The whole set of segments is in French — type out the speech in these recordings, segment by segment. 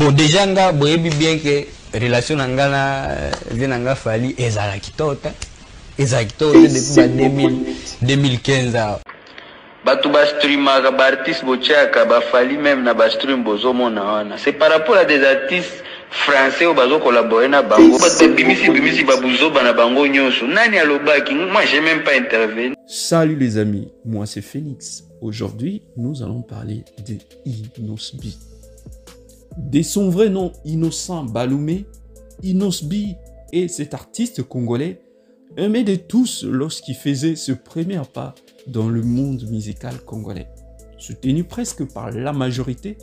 Bon, déjà, nga, boyebi bien que relation nanga Fally ezala kitota. Ezala kitota depuis 2015. Batu ba streamaka ba artiste bochaka ba Fally même na ba stream bozo mona wana. C'est par rapport à des artistes français au bazo collaborer na bango. Batu bimisi ba buzoba na bango nyonso. Nani alobaki? Moi j'ai même pas intervenu. Salut les amis, moi c'est Phoenix. Aujourd'hui, nous allons parler de Inosbi. De son vrai nom Innocent Baloumé, Inosbi est cet artiste congolais aimé de tous lorsqu'il faisait ce premier pas dans le monde musical congolais, soutenu presque par la majorité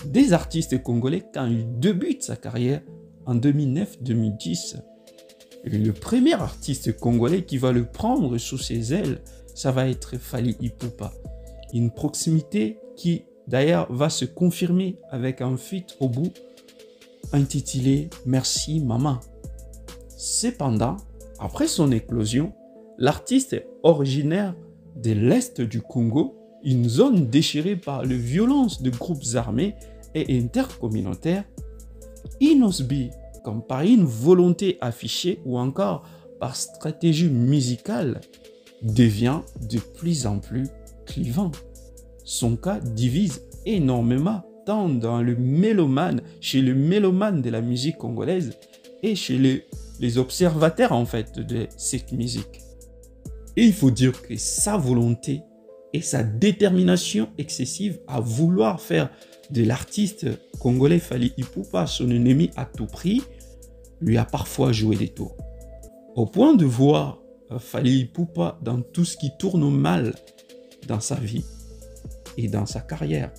des artistes congolais quand il débute sa carrière en 2009-2010. Le premier artiste congolais qui va le prendre sous ses ailes, ça va être Fally Ipupa. Une proximité qui d'ailleurs va se confirmer avec un feat au bout intitulé « Merci Maman ». Cependant, après son éclosion, l'artiste est originaire de l'Est du Congo, une zone déchirée par les violences de groupes armés et intercommunautaires. Inosbi, comme par une volonté affichée ou encore par stratégie musicale, devient de plus en plus clivant. Son cas divise énormément tant dans le mélomane, chez le mélomane de la musique congolaise et chez les observateurs en fait de cette musique. Et il faut dire que sa volonté et sa détermination excessive à vouloir faire de l'artiste congolais Fally Ipupa son ennemi à tout prix lui a parfois joué des tours. Au point de voir Fally Ipupa dans tout ce qui tourne mal dans sa vie et dans sa carrière.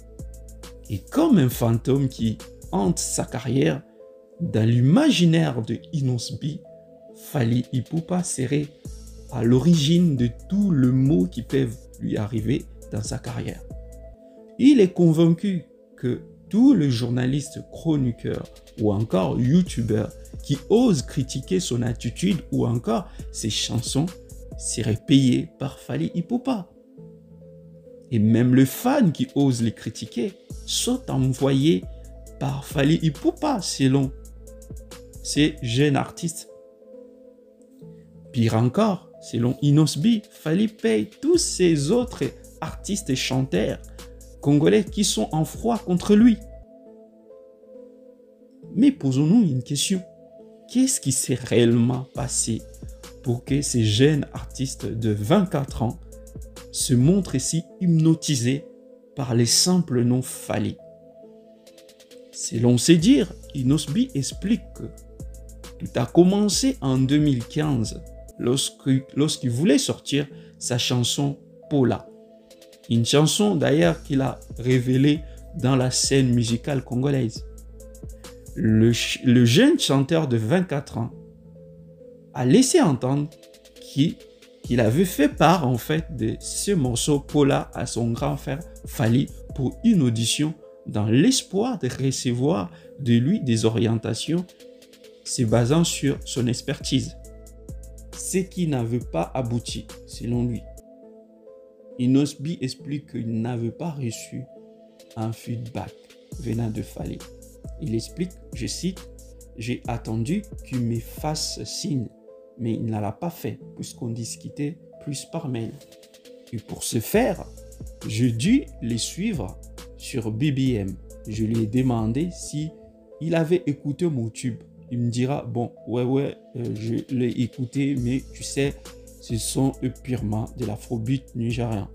Et comme un fantôme qui hante sa carrière, dans l'imaginaire de Inosbi, Fally Ipupa serait à l'origine de tout le maux qui peuvent lui arriver dans sa carrière. Il est convaincu que tous les journalistes chroniqueurs ou encore youtubeurs qui osent critiquer son attitude ou encore ses chansons seraient payés par Fally Ipupa. Et même les fans qui osent les critiquer sont envoyés par Fally Ipupa selon ces jeunes artistes. Pire encore, selon Inosbi, Fally paye tous ces autres artistes et chanteurs congolais qui sont en froid contre lui. Mais posons-nous une question. Qu'est-ce qui s'est réellement passé pour que ces jeunes artistes de 24 ans se montrent si hypnotisés par les simples noms Fally? Selon ses dires, Inosbi explique que tout a commencé en 2015 lorsqu'il voulait sortir sa chanson Pola. Une chanson d'ailleurs qu'il a révélée dans la scène musicale congolaise. Le jeune chanteur de 24 ans a laissé entendre qu'il avait fait part en fait de ce morceau Pola à son grand frère Fally pour une audition dans l'espoir de recevoir de lui des orientations se basant sur son expertise. Ce qui n'avait pas abouti selon lui. Inosbi explique qu'il n'avait pas reçu un feedback venant de Fally. Il explique, je cite, « J'ai attendu qu'il me fasse signe, mais il ne l'a pas fait puisqu'on discutait plus par mail. Et pour ce faire, j'ai dû les suivre sur BBM. Je lui ai demandé si il avait écouté mon tube. Il me dira, bon, ouais, je l'ai écouté, mais tu sais, ce sont purement de l'afrobeat nigérien.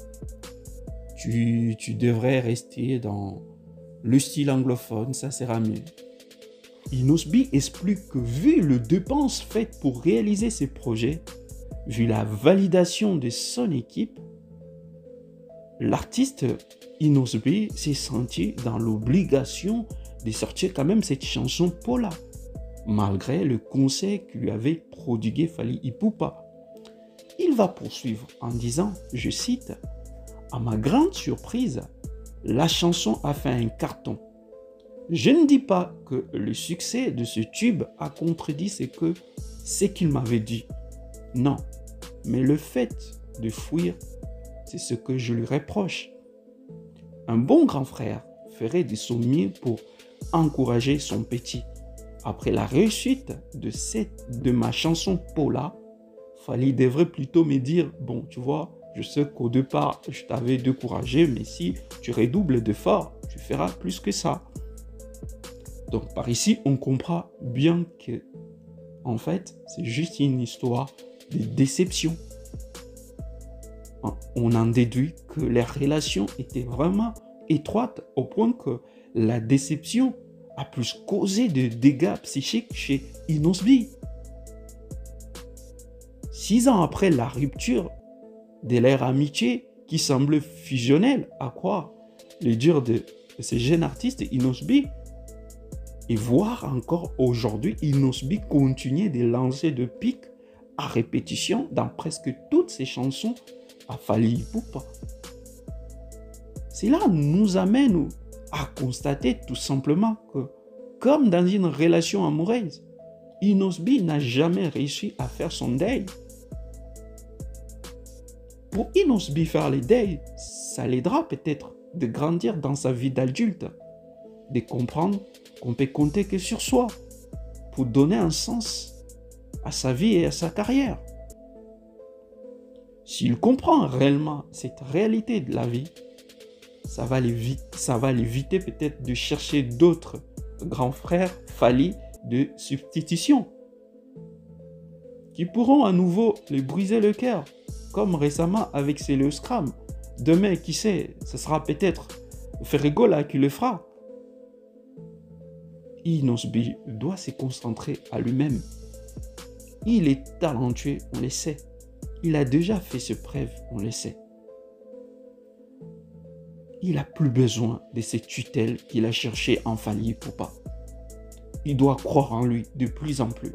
Tu devrais rester dans le style anglophone, ça sera mieux. » Inosbi explique que vu les dépenses faites pour réaliser ces projets, vu la validation de son équipe, l'artiste Inosbi s'est senti dans l'obligation de sortir quand même cette chanson Pola, malgré le conseil que lui avait prodigué Fally Ipupa. Il va poursuivre en disant, je cite, « À ma grande surprise, la chanson a fait un carton. Je ne dis pas que le succès de ce tube a contredit ce qu'il m'avait dit. Non, mais le fait de fuir, c'est ce que je lui reproche. Un bon grand frère, ferait de son mieux pour encourager son petit. Après la réussite de ma chanson Paula, Fally devrait plutôt me dire, bon, tu vois, je sais qu'au départ, je t'avais découragé, mais si tu redoubles d'efforts, tu feras plus que ça. Donc, par ici, on comprend bien que, en fait, c'est juste une histoire de déception. On en déduit que les relations étaient vraiment étroites au point que la déception a plus causé de dégâts psychiques chez Inosbi. 6 ans après la rupture de leur amitié qui semblait fusionnelle, à croire les dires de ce jeune artiste Inosbi, et voir encore aujourd'hui Inosbi continuer de lancer de pics à répétition dans presque toutes ses chansons à Fally Ipupa. Cela nous amène à constater tout simplement que, comme dans une relation amoureuse, Inosbi n'a jamais réussi à faire son deuil. Pour Inosbi, faire le deuil, ça l'aidera peut-être de grandir dans sa vie d'adulte, de comprendre qu'on peut compter que sur soi pour donner un sens à sa vie et à sa carrière. S'il comprend réellement cette réalité de la vie, ça va l'éviter peut-être de chercher d'autres grands frères Fally de substitution qui pourront à nouveau lui briser le cœur, comme récemment avec Célio Scram. Demain, qui sait, ce sera peut-être Ferregola qui le fera. Inosbi doit se concentrer à lui-même. Il est talentueux, on le sait. Il a déjà fait ses preuves, on le sait. Il n'a plus besoin de ces tutelles qu'il a cherchées en Fally Ipupa. Il doit croire en lui de plus en plus.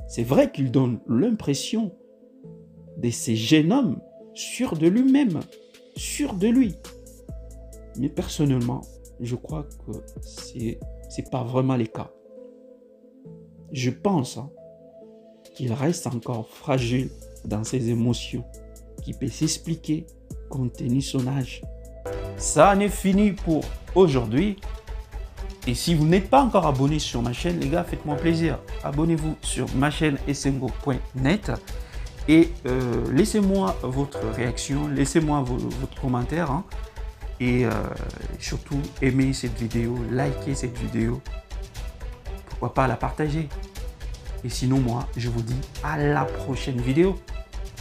C'est vrai qu'il donne l'impression de ces jeunes hommes sûrs de lui-même, sûrs de lui. Mais personnellement, je crois que c'est pas vraiment le cas. Je pense qu'il reste encore fragile dans ses émotions, qui peut s'expliquer compte tenu de son âge. Ça en est fini pour aujourd'hui. Et si vous n'êtes pas encore abonné sur ma chaîne, les gars, faites-moi plaisir. Abonnez-vous sur ma chaîne essengo.net et laissez-moi votre réaction, laissez-moi votre commentaire. Et surtout, aimez cette vidéo, likez cette vidéo. Pourquoi pas la partager. Et sinon, moi, je vous dis à la prochaine vidéo.